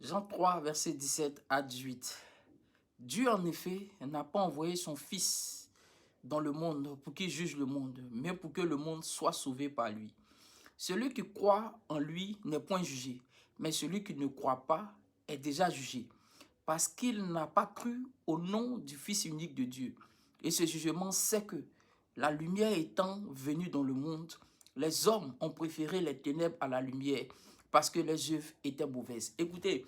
Jean 3, verset 17 à 18. Dieu, en effet, n'a pas envoyé son Fils dans le monde pour qu'il juge le monde, mais pour que le monde soit sauvé par lui. Celui qui croit en lui n'est point jugé, mais celui qui ne croit pas est déjà jugé, parce qu'il n'a pas cru au nom du Fils unique de Dieu. Et ce jugement, c'est que, la lumière étant venue dans le monde, les hommes ont préféré les ténèbres à la lumière, parce que les œuvres étaient mauvaises. Écoutez,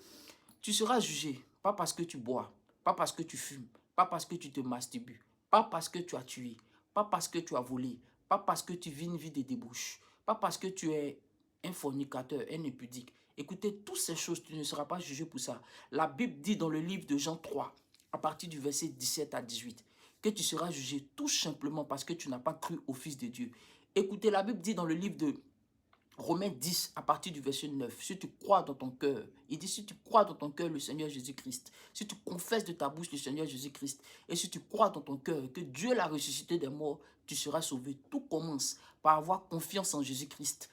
tu seras jugé, pas parce que tu bois, pas parce que tu fumes, pas parce que tu te masturbes, pas parce que tu as tué, pas parce que tu as volé, pas parce que tu vis une vie de débauche, pas parce que tu es un fornicateur, un impudique. Écoutez, toutes ces choses, tu ne seras pas jugé pour ça. La Bible dit dans le livre de Jean 3, à partir du verset 17 à 18, que tu seras jugé tout simplement parce que tu n'as pas cru au Fils de Dieu. Écoutez, la Bible dit dans le livre de Romains 10, à partir du verset 9, si tu crois dans ton cœur, il dit si tu crois dans ton cœur le Seigneur Jésus-Christ, si tu confesses de ta bouche le Seigneur Jésus-Christ, et si tu crois dans ton cœur que Dieu l'a ressuscité des morts, tu seras sauvé. Tout commence par avoir confiance en Jésus-Christ,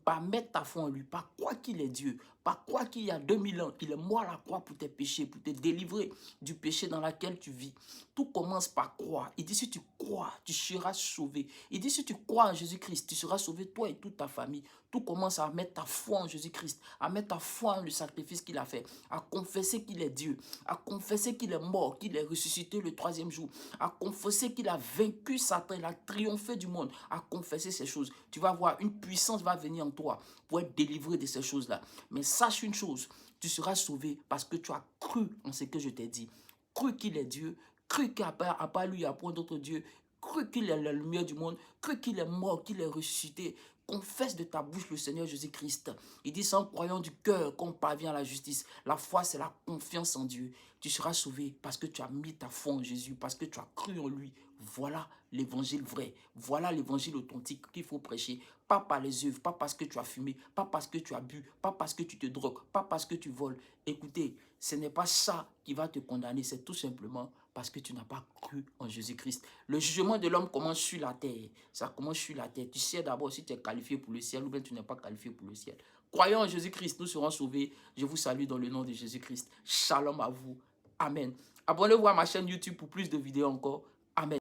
par mettre ta foi en lui, par croire qu'il est Dieu, par croire qu'il y a 2000 ans, il est mort à la croix pour tes péchés, pour te délivrer du péché dans lequel tu vis. Tout commence par croire. Il dit si tu crois, tu seras sauvé. Il dit si tu crois en Jésus-Christ, tu seras sauvé, toi et toute ta famille. Tout commence à mettre ta foi en Jésus-Christ, à mettre ta foi en le sacrifice qu'il a fait, à confesser qu'il est Dieu, à confesser qu'il est mort, qu'il est ressuscité le troisième jour, à confesser qu'il a vaincu Satan, il a triomphé du monde, à confesser ces choses. Tu vas voir, une puissance va venir en toi pour être délivré de ces choses-là. Mais sache une chose, tu seras sauvé parce que tu as cru en ce que je t'ai dit. Cru qu'il est Dieu, cru qu'à part lui, il n'y a point d'autre Dieu, cru qu'il est la lumière du monde, cru qu'il est mort, qu'il est ressuscité. Confesse de ta bouche le Seigneur Jésus-Christ. Il dit, c'est en croyant du cœur qu'on parvient à la justice. La foi, c'est la confiance en Dieu. Tu seras sauvé parce que tu as mis ta foi en Jésus, parce que tu as cru en lui. Voilà l'évangile vrai. Voilà l'évangile authentique qu'il faut prêcher. Pas par les œuvres, pas parce que tu as fumé, pas parce que tu as bu, pas parce que tu te drogues, pas parce que tu voles. Écoutez, ce n'est pas ça qui va te condamner, c'est tout simplement parce que tu n'as pas cru en Jésus-Christ. Le jugement de l'homme commence sur la terre. Ça commence sur la terre. Tu sais d'abord si tu es qualifié pour le ciel ou bien tu n'es pas qualifié pour le ciel. Croyons en Jésus-Christ, nous serons sauvés. Je vous salue dans le nom de Jésus-Christ. Shalom à vous. Amen. Abonnez-vous à ma chaîne YouTube pour plus de vidéos encore.